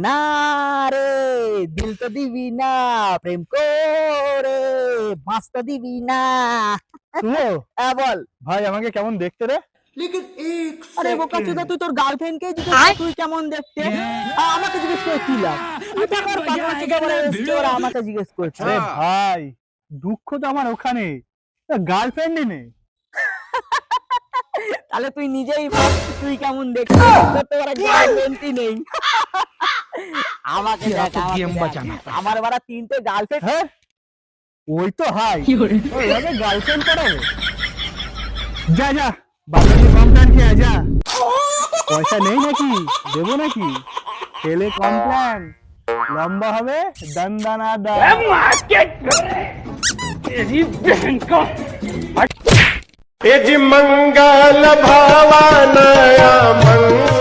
না রে, দিল তো দিবি না, প্রেম করে বাঁচ তো দিবি না। শুনো হ্যাঁ বল। ভাই, আমাকে কেমন দেখতে রে? আরে বোকা চোদা, তুই তোর গার্লফ্রেন্ডকে জিজ্ঞেস কর তুই কেমন দেখতে। আমাকে জিজ্ঞেস করে কি লাভ? তুই তো আমার পাগলা চোদা বলে এসছে, ওরা আমাকে জিজ্ঞেস করছে। আরে ভাই, দুঃখ তো আমার ওখানে, গার্লফ্রেন্ডই নেই। তাহলে তুই নিজেই ভাব তুই কেমন দেখতে, তোর তো ওরা গার্লফ্রেন্ডই নেই। আমাকে দেখ, আমার বারা 3টে গার্লফ্রেন্ড। হ্যাঁ, ওই তো হাই, ওইভাবে গার্লফ্রেন্ড করাবো? যা যা, বাজারে কমপ্লেন খেয়ে যা। পয়সা নেই নাকি, দেবো নাকি? ছেলে কমপ্লেন, লম্বা হবে দন্দনা দা। यजि मंगल भावानया मंगल